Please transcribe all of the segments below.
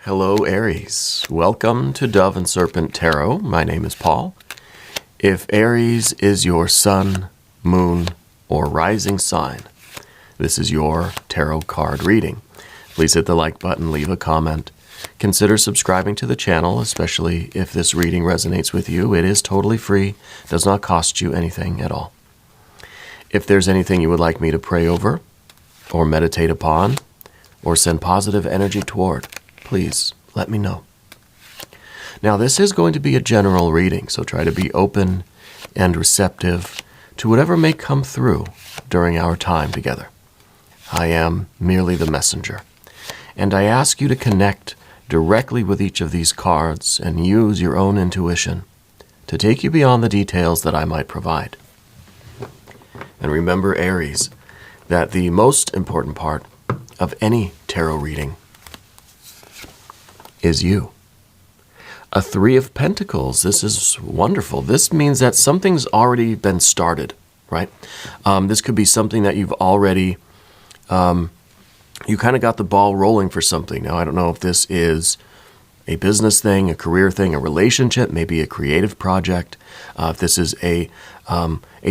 Hello, Aries. Welcome to Dove and Serpent Tarot. My name is Paul. If Aries is your sun, moon, or rising sign, this is your tarot card reading. Please hit the like button, leave a comment. Consider subscribing to the channel, especially if this reading resonates with you. It is totally free, does not cost you anything at all. If there's anything you would like me to pray over, or meditate upon, or send positive energy toward, please let me know. Now, this is going to be a general reading, so try to be open and receptive to whatever may come through during our time together. I am merely the messenger, and I ask you to connect directly with each of these cards and use your own intuition to take you beyond the details that I might provide. And remember, Aries, that the most important part of any tarot reading is you. A Three of Pentacles. This is wonderful. This means that something's already been started, right? This could be something that you've already, you kind of got the ball rolling for something. Now, I don't know if this is a business thing, a career thing, a relationship, maybe a creative project. If this is a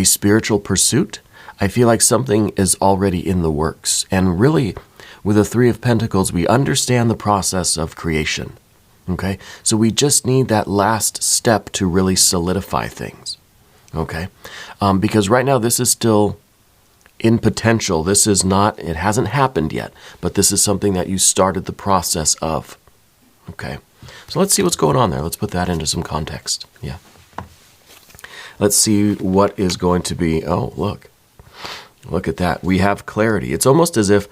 spiritual pursuit, I feel like something is already in the works. And really, with the Three of Pentacles, we understand the process of creation, okay? So we just need that last step to really solidify things, okay? Because right now, this is still in potential. This is not, it hasn't happened yet, but this is something that you started the process of, okay? So let's see what's going on there. Let's put that into some context, yeah. Let's see what is going to be, oh, look at that. We have clarity. It's almost as if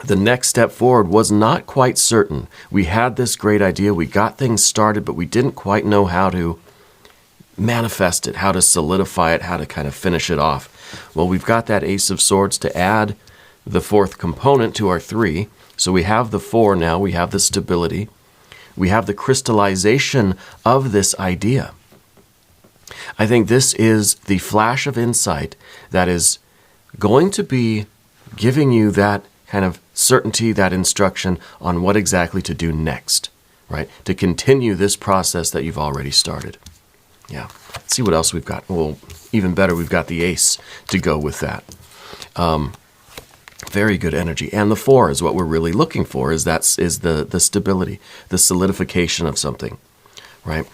the next step forward was not quite certain. We had this great idea. We got things started, but we didn't quite know how to manifest it, how to solidify it, how to kind of finish it off. Well, we've got that Ace of Swords to add the fourth component to our three. So we have the four now. We have the stability. We have the crystallization of this idea. I think this is the flash of insight that is going to be giving you that kind of certainty, that instruction on what exactly to do next, right? To continue this process that you've already started. Yeah. Let's see what else we've got. Well, even better, we've got the Ace to go with that. Very good energy. And the four is what we're really looking for, is the stability, the solidification of something, right?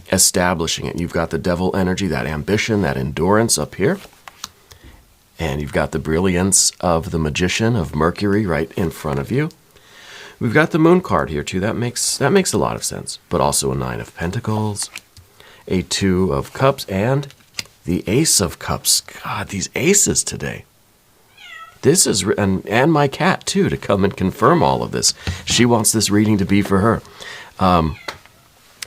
Establishing it. You've got the Devil energy, that ambition, that endurance up here. And you've got the brilliance of the Magician of Mercury right in front of you. We've got the Moon card here too. That makes a lot of sense. But also a Nine of Pentacles, a Two of Cups, and the Ace of Cups. God, these aces today. This is, and my cat too, to come and confirm all of this. She wants this reading to be for her.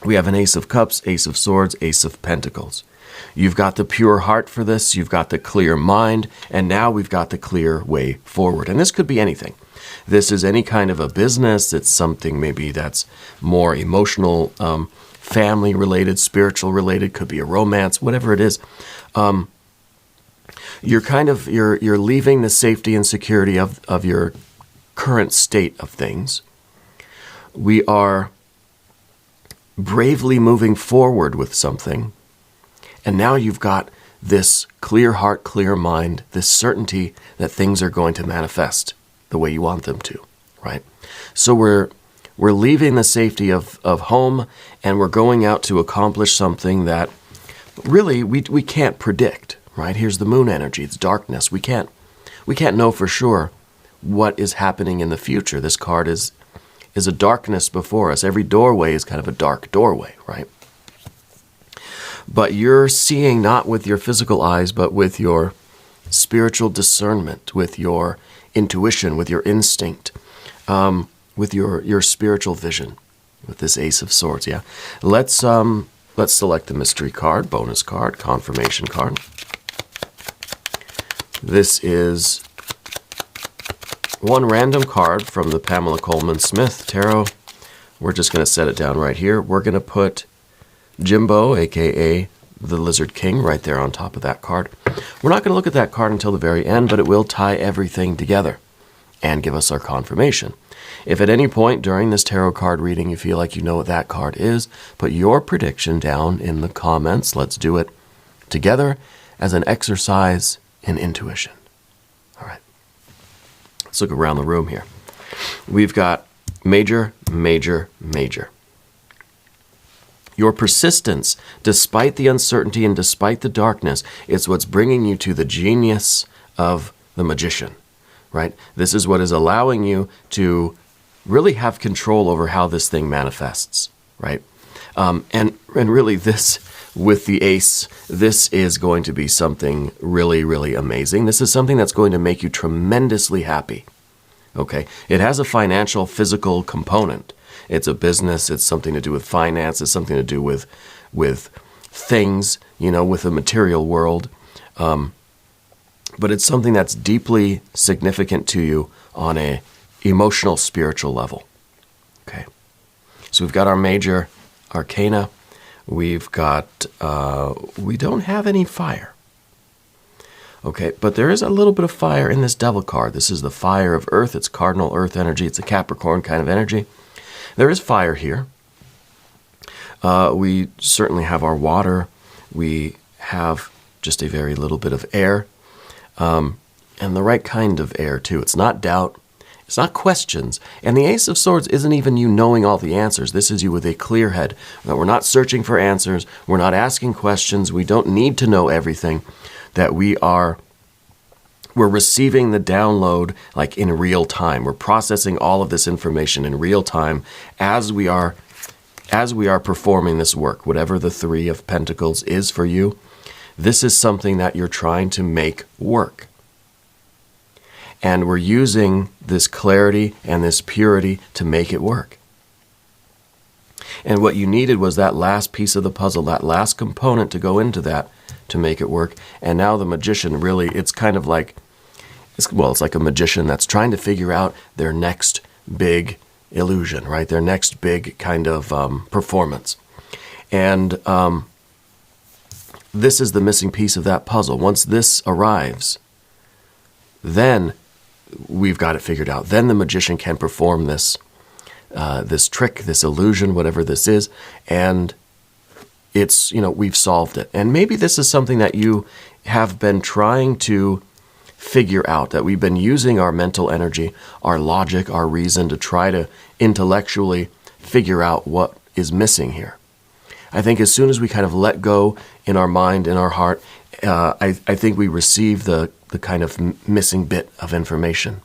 We have an Ace of Cups, Ace of Swords, Ace of Pentacles. You've got the pure heart for this, you've got the clear mind, and now we've got the clear way forward. And this could be anything. This is any kind of a business. It's something maybe that's more emotional, family-related, spiritual-related, could be a romance, whatever it is. You're leaving the safety and security of your current state of things. We are bravely moving forward with something. And now you've got this clear heart, clear mind, this certainty that things are going to manifest the way you want them to, right? So we're leaving the safety of home, and we're going out to accomplish something that really we can't predict, right? Here's the Moon energy. It's darkness. We can't know for sure what is happening in the future. This card is a darkness before us. Every doorway is kind of a dark doorway, right? But you're seeing not with your physical eyes, but with your spiritual discernment, with your intuition, with your instinct, with your spiritual vision, with this Ace of Swords, yeah? Let's select the mystery card, bonus card, confirmation card. This is one random card from the Pamela Coleman Smith Tarot. We're just going to set it down right here. We're going to put Jimbo, a.k.a. the Lizard King, right there on top of that card. We're not going to look at that card until the very end, but it will tie everything together. and give us our confirmation. If at any point during this tarot card reading you feel like you know what that card is, put your prediction down in the comments. Let's do it together as an exercise in intuition. All right. Let's look around the room here. We've got major, major, major. Your persistence, despite the uncertainty and despite the darkness, is what's bringing you to the genius of the magician, right? This is what is allowing you to really have control over how this thing manifests, right? And really this, with the ace, this is going to be something really, really amazing. This is something that's going to make you tremendously happy, okay? It has a financial, physical component. It's a business, it's something to do with finance, it's something to do with things, with the material world. But it's something that's deeply significant to you on a emotional, spiritual level. Okay. So we've got our major arcana. We've got, we don't have any fire. Okay, but there is a little bit of fire in this devil card. This is the fire of earth. It's cardinal earth energy. It's a Capricorn kind of energy. There is fire here. We certainly have our water. We have just a very little bit of air, and the right kind of air, too. It's not doubt. It's not questions. And the Ace of Swords isn't even you knowing all the answers. This is you with a clear head. That we're not searching for answers. We're not asking questions. We don't need to know everything. That we're receiving the download like in real time. We're processing all of this information in real time as we are performing this work. Whatever the Three of Pentacles is for you, this is something that you're trying to make work. And we're using this clarity and this purity to make it work. And what you needed was that last piece of the puzzle, that last component to go into that to make it work. And now the magician really, it's kind of like, it's like a magician that's trying to figure out their next big illusion, right? Their next big kind of performance. And this is the missing piece of that puzzle. Once this arrives, then we've got it figured out. Then the magician can perform this trick, this illusion, whatever this is, and it's, we've solved it. And maybe this is something that you have been trying to figure out, that we've been using our mental energy, our logic, our reason to try to intellectually figure out what is missing here. I think as soon as we kind of let go in our mind, in our heart, I think we receive the kind of missing bit of information.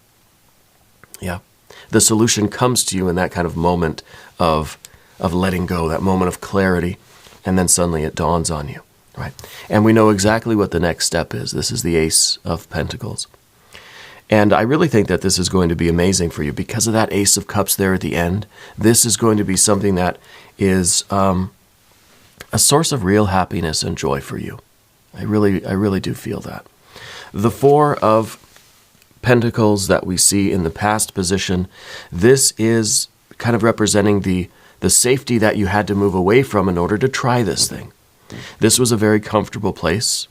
Yeah. The solution comes to you in that kind of moment of letting go, that moment of clarity, and then suddenly it dawns on you, right? And we know exactly what the next step is. This is the Ace of Pentacles. And I really think that this is going to be amazing for you because of that Ace of Cups there at the end. This is going to be something that is a source of real happiness and joy for you. I really do feel that. The Four of Pentacles that we see in the past position, this is kind of representing the safety that you had to move away from in order to try this thing. This was a very comfortable place.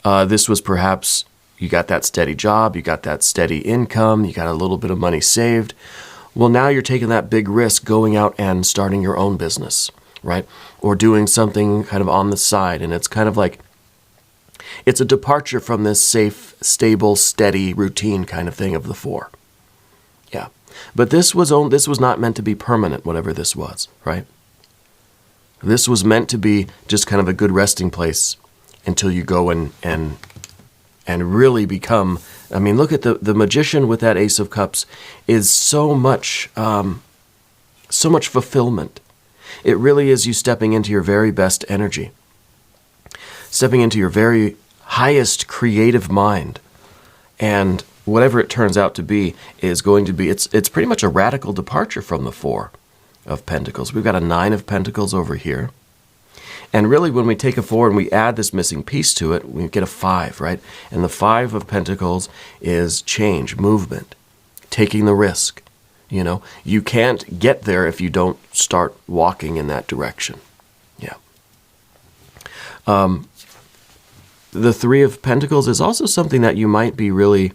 This was perhaps, you got that steady job, you got that steady income, you got a little bit of money saved. Well, now you're taking that big risk going out and starting your own business, right? Or doing something kind of on the side. And it's kind of like, it's a departure from this safe, stable, steady, routine kind of thing of the Four. Yeah. But this was not meant to be permanent, whatever this was, right? This was meant to be just kind of a good resting place until you go and really become, I mean, look at the magician with that Ace of Cups is so much fulfillment. It really is you stepping into your very best energy, stepping into your very highest creative mind. And whatever it turns out to be is going to be, it's pretty much a radical departure from the Four of Pentacles. We've got a Nine of Pentacles over here. And really when we take a Four and we add this missing piece to it, we get a Five, right? And the Five of Pentacles is change, movement, taking the risk. You can't get there if you don't start walking in that direction. Yeah. The Three of Pentacles is also something that you might be really,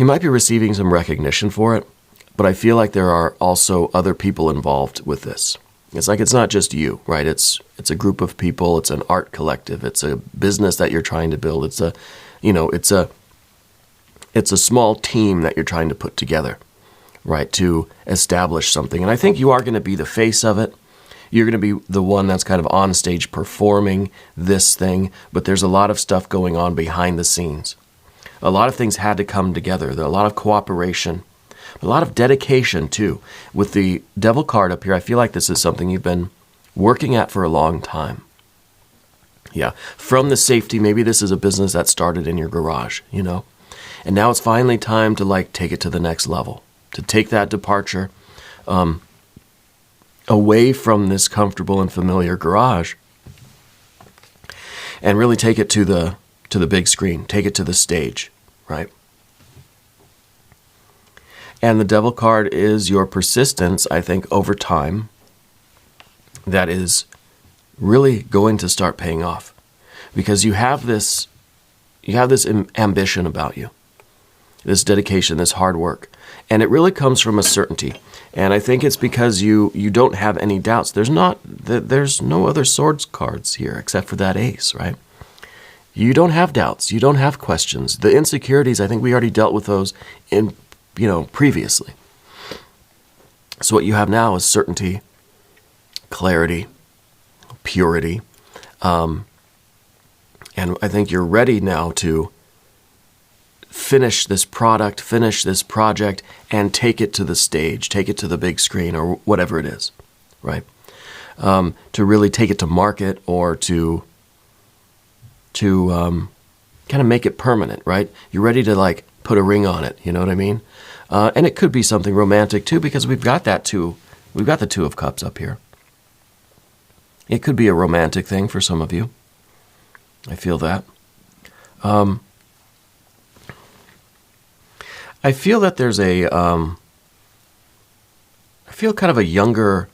You might be receiving some recognition for it, but I feel like there are also other people involved with this. It's like it's not just you, right? It's a group of people. It's an art collective. It's a business that you're trying to build. It's a small team that you're trying to put together, right, to establish something. And I think you are going to be the face of it. You're going to be the one that's kind of on stage performing this thing, but there's a lot of stuff going on behind the scenes. A lot of things had to come together. There's a lot of cooperation, a lot of dedication too. With the Devil card up here, I feel like this is something you've been working at for a long time. Yeah, from the safety, maybe this is a business that started in your garage, and now it's finally time to like take it to the next level, to take that departure away from this comfortable and familiar garage and really take it to the big screen, take it to the stage, right? And the Devil card is your persistence, I think, over time that is really going to start paying off, because you have this ambition about you, this dedication, this hard work, and it really comes from a certainty. And I think it's because you don't have any doubts. There's no other swords cards here except for that ace, right? You don't have doubts. You don't have questions. The insecurities, I think we already dealt with those in previously. So what you have now is certainty, clarity, purity, and I think you're ready now to finish this product, finish this project, and take it to the stage, take it to the big screen, or whatever it is, right? To really take it to market, or to kind of make it permanent, right? You're ready to like put a ring on it, you know what I mean? And it could be something romantic too, because we've got that too. We've got the Two of Cups up here. It could be a romantic thing for some of you. I feel that. I feel that there's a younger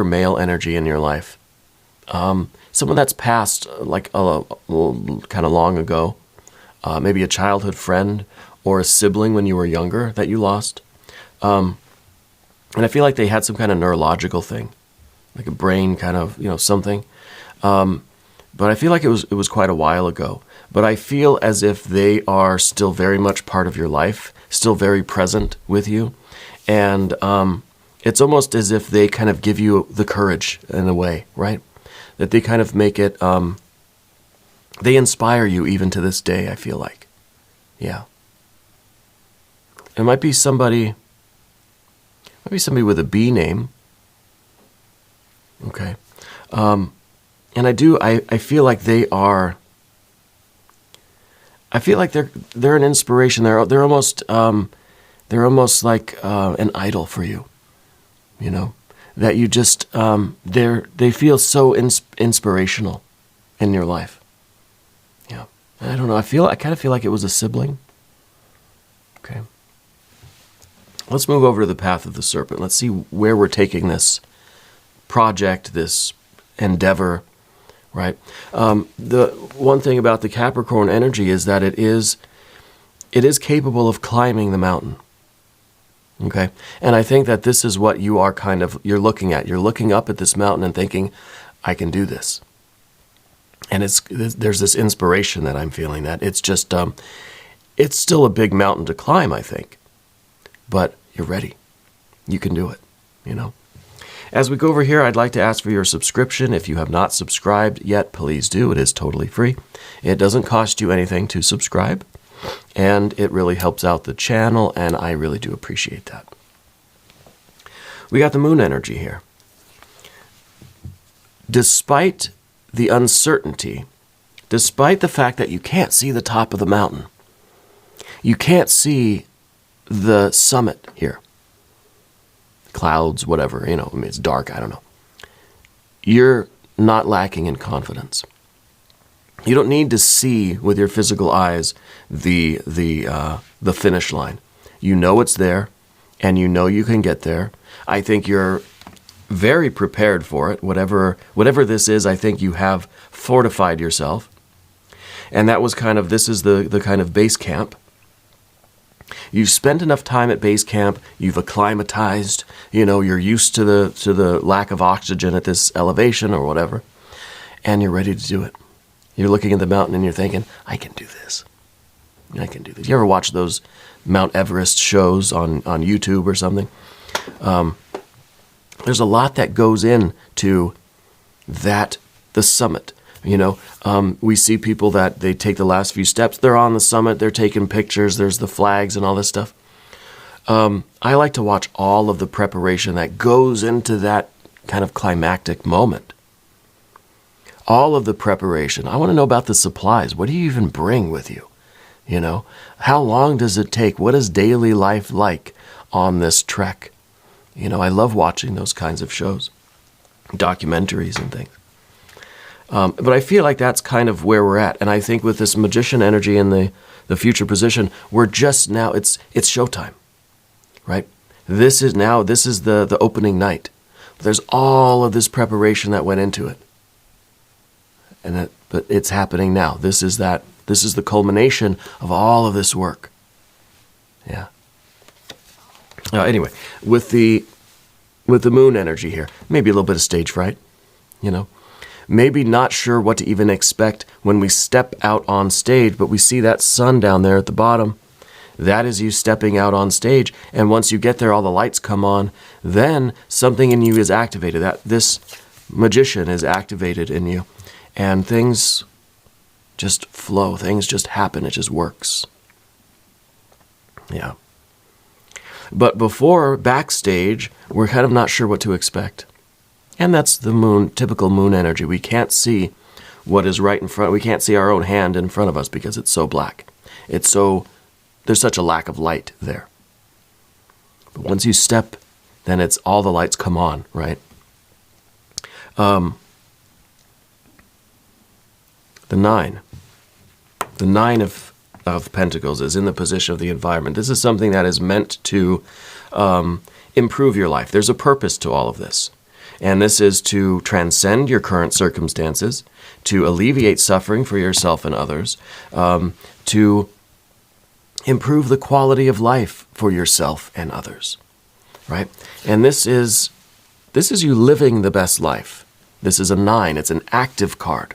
male energy in your life. Someone that's passed like kind of long ago. Maybe a childhood friend or a sibling when you were younger that you lost. And I feel like they had some kind of neurological thing, like a brain kind of, something. But I feel like it was quite a while ago. But I feel as if they are still very much part of your life, still very present with you. And it's almost as if they kind of give you the courage in a way, right? That they kind of make it, they inspire you even to this day, I feel like. Yeah. It might be somebody with a B name. Okay. And I feel like they are, I feel like they're an inspiration. They're almost like an idol for you, that you just, they feel so inspirational in your life. Yeah. I don't know. I kind of feel like it was a sibling. Okay. Let's move over to the path of the serpent. Let's see where we're taking this project, this endeavor, right? The one thing about the Capricorn energy is that it is capable of climbing the mountain. Okay? And I think that this is what you are you're looking at. You're looking up at this mountain and thinking, I can do this. And there's this inspiration that I'm feeling, that it's just, it's still a big mountain to climb, I think. But you're ready. You can do it, As we go over here, I'd like to ask for your subscription. If you have not subscribed yet, please do. It is totally free. It doesn't cost you anything to subscribe, and it really helps out the channel, and I really do appreciate that. We got the moon energy here. Despite the uncertainty, despite the fact that you can't see the top of the mountain, you can't see the summit here, clouds, whatever, it's dark, I don't know. You're not lacking in confidence. You don't need to see with your physical eyes the finish line. You know it's there, and you know you can get there. I think you're very prepared for it. Whatever this is, I think you have fortified yourself. And that was this is the kind of base camp. You've spent enough time at base camp. You've acclimatized. You're used to the lack of oxygen at this elevation or whatever, and you're ready to do it. You're looking at the mountain and you're thinking, I can do this. I can do this. You ever watch those Mount Everest shows on YouTube or something? There's a lot that goes into that, the summit. We see people that they take the last few steps. They're on the summit. They're taking pictures. There's the flags and all this stuff. I like to watch all of the preparation that goes into that kind of climactic moment. All of the preparation. I want to know about the supplies. What do you even bring with you? How long does it take? What is daily life like on this trek? I love watching those kinds of shows, documentaries and things. But I feel like that's kind of where we're at. And I think with this magician energy in the future position, we're just now, it's showtime, right? This is the opening night. There's all of this preparation that went into it. But it's happening now. This is the culmination of all of this work. Yeah. Anyway, with the moon energy here, maybe a little bit of stage fright, Maybe not sure what to even expect when we step out on stage, but we see that sun down there at the bottom. That is you stepping out on stage. And once you get there, all the lights come on. Then something in you is activated. That this magician is activated in you. And things just flow. Things just happen. It just works. Yeah. But before, backstage, we're kind of not sure what to expect. And that's the moon, typical moon energy. We can't see what is right in front. We can't see our own hand in front of us because it's so black. There's such a lack of light there. But once you step, then it's all the lights come on, right? The 9 of Pentacles is in the position of the environment. This is something that is meant to improve your life. There's a purpose to all of this. And this is to transcend your current circumstances, to alleviate suffering for yourself and others, to improve the quality of life for yourself and others, right? And this is you living the best life. This is a 9. It's an active card.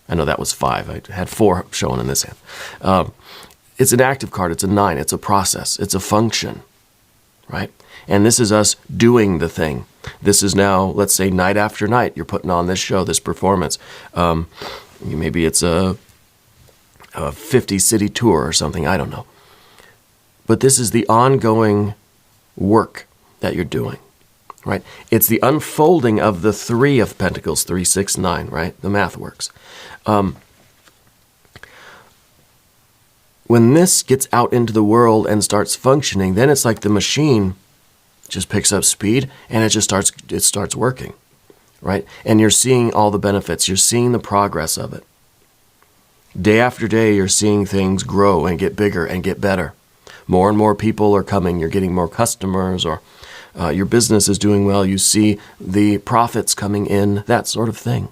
I know that was 5. I had 4 shown in this hand. It's an active card. It's a 9. It's a process. It's a function, right? And this is us doing the thing. This is now, let's say, night after night, you're putting on this show, this performance. Maybe it's a 50-city tour or something, I don't know. But this is the ongoing work that you're doing, right? It's the unfolding of the 3 of Pentacles, 3, 6, 9, right? The math works. When this gets out into the world and starts functioning, then it's like the machine just picks up speed and it starts working, right? And you're seeing all the benefits. You're seeing the progress of it. Day after day, you're seeing things grow and get bigger and get better. More and more people are coming. You're getting more customers, or your business is doing well. You see the profits coming in, that sort of thing.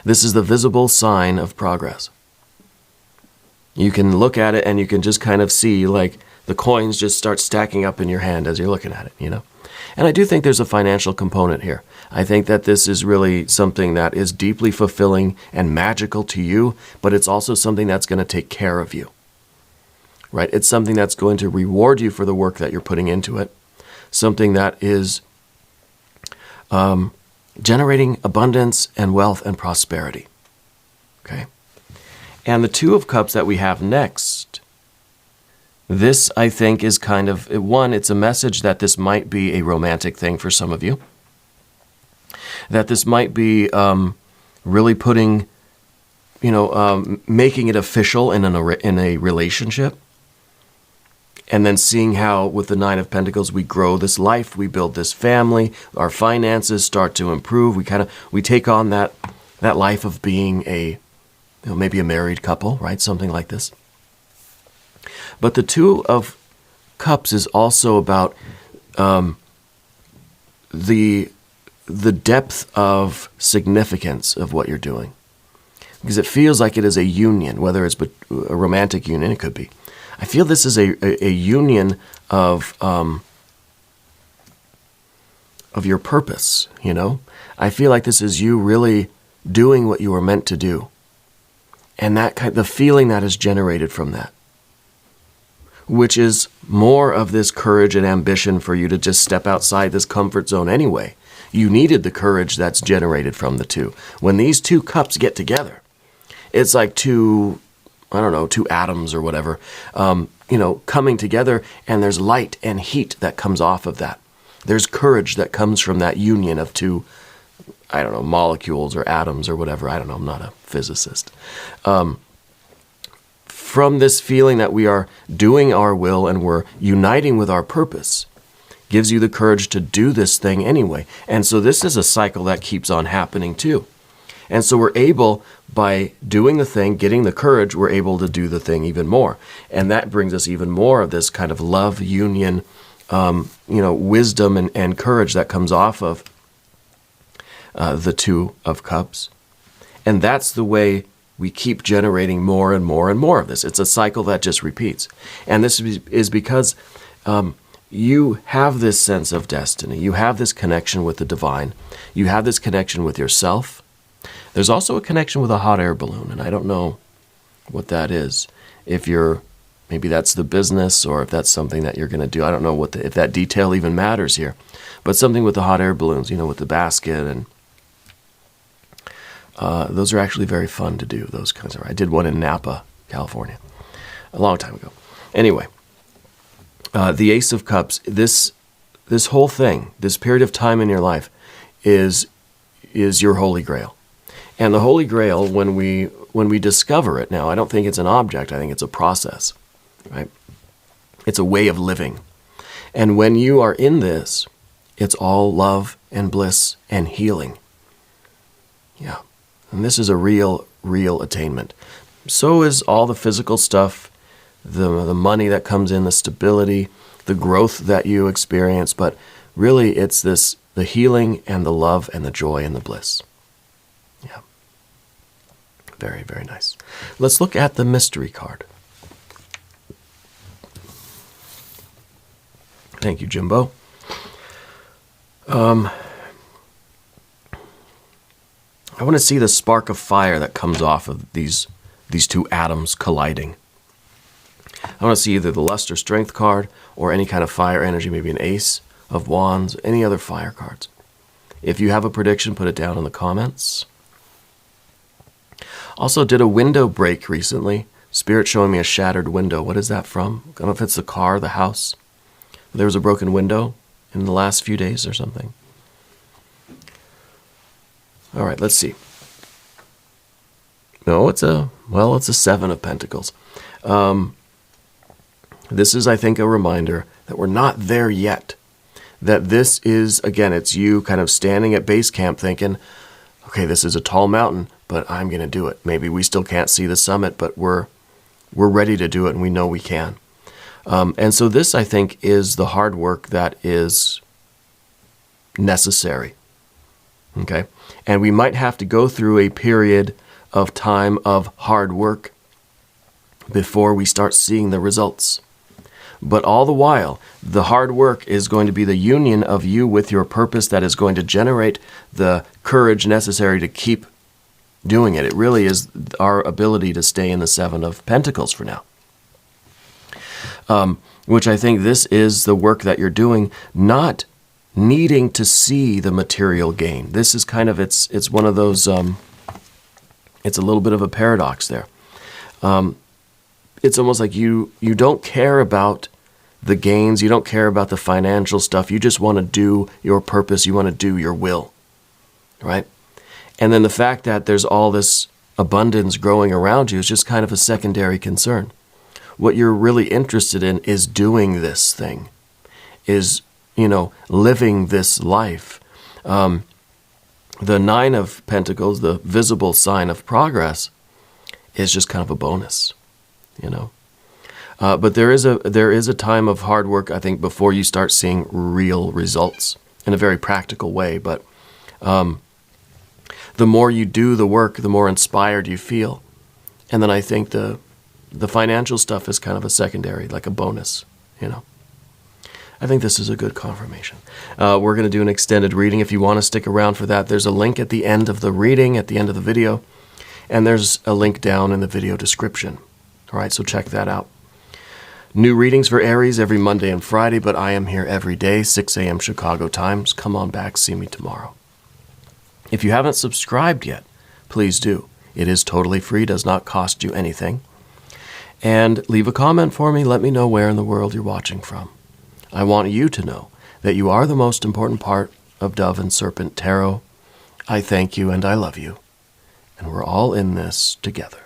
This is the visible sign of progress. You can look at it and you can just kind of see, like, the coins just start stacking up in your hand as you're looking at it, And I do think there's a financial component here. I think that this is really something that is deeply fulfilling and magical to you, but it's also something that's going to take care of you, right? It's something that's going to reward you for the work that you're putting into it, something that is generating abundance and wealth and prosperity, okay? And the 2 of Cups that we have next, this, I think, is kind of, one, it's a message that this might be a romantic thing for some of you. That this might be really putting, making it official in a relationship. And then seeing how, with the 9 of Pentacles, we grow this life, we build this family, our finances start to improve. We take on that life of being maybe a married couple, right? Something like this. But the 2 of Cups is also about the depth of significance of what you're doing. Because it feels like it is a union, whether it's a romantic union, it could be. I feel this is a union of your purpose, you know? I feel like this is you really doing what you were meant to do. And the feeling that is generated from that, which is more of this courage and ambition for you to just step outside this comfort zone anyway. You needed the courage that's generated from the two. When these two cups get together, it's like two atoms or whatever, coming together, and there's light and heat that comes off of that. There's courage that comes from that union of two, molecules or atoms or whatever. I don't know. I'm not a physicist. From this feeling that we are doing our will and we're uniting with our purpose, gives you the courage to do this thing anyway. And so this is a cycle that keeps on happening too. And so we're able, by doing the thing, getting the courage, we're able to do the thing even more. And that brings us even more of this kind of love, union, wisdom and courage that comes off of the Two of Cups. And that's the way we keep generating more and more and more of this. It's a cycle that just repeats. And this is because you have this sense of destiny. You have this connection with the divine. You have this connection with yourself. There's also a connection with a hot air balloon, and I don't know what that is. Maybe that's the business, or if that's something that you're going to do. I don't know if that detail even matters here. But something with the hot air balloons, with the basket, and those are actually very fun to do, those kinds of. I did one in Napa, California, a long time ago. Anyway, the Ace of Cups, this whole thing, this period of time in your life is your Holy Grail. And the Holy Grail, when we discover it now, I don't think it's an object, I think it's a process, right? It's a way of living. And when you are in this, it's all love and bliss and healing. Yeah. And this is a real attainment. So is all the physical stuff, the money that comes in, the stability, the growth that you experience, but really it's the healing and the love and the joy and the bliss. Yeah. Very, very nice. Let's look at the mystery card. Thank you, Jimbo. I want to see the spark of fire that comes off of these two atoms colliding. I want to see either the lust or strength card or any kind of fire energy, maybe an ace of wands, any other fire cards. If you have a prediction, put it down in the comments. Also did a window break recently. Spirit showing me a shattered window. What is that from? I don't know if it's the car, the house. There was a broken window in the last few days or something. All right, let's see. No, it's a Seven of Pentacles. This is, I think, a reminder that we're not there yet. That this is, again, it's you kind of standing at base camp thinking, okay, this is a tall mountain, but I'm going to do it. Maybe we still can't see the summit, but we're ready to do it, and we know we can. And so this, I think, is the hard work that is necessary. Okay? And we might have to go through a period of time of hard work before we start seeing the results. But all the while, the hard work is going to be the union of you with your purpose that is going to generate the courage necessary to keep doing it. It really is our ability to stay in the Seven of Pentacles for now. Which I think this is the work that you're doing, not needing to see the material gain. This is kind of, it's one of those, it's a little bit of a paradox there. It's almost like you don't care about the gains, you don't care about the financial stuff, you just want to do your purpose, you want to do your will, right? And then the fact that there's all this abundance growing around you is just kind of a secondary concern. What you're really interested in is doing this thing, is, living this life. The Nine of Pentacles, the visible sign of progress, is just kind of a bonus, But there is a time of hard work, I think, before you start seeing real results in a very practical way. But the more you do the work, the more inspired you feel. And then I think the The financial stuff is kind of a secondary, like a bonus, you know. I think this is a good confirmation. We're going to do an extended reading. If you want to stick around for that, there's a link at the end of the reading, at the end of the video, and there's a link down in the video description. All right, so check that out. New readings for Aries every Monday and Friday, but I am here every day, 6 a.m. Chicago times. Come on back, see me tomorrow. If you haven't subscribed yet, please do. It is totally free, does not cost you anything. And leave a comment for me. Let me know where in the world you're watching from. I want you to know that you are the most important part of Dove and Serpent Tarot. I thank you and I love you. And we're all in this together.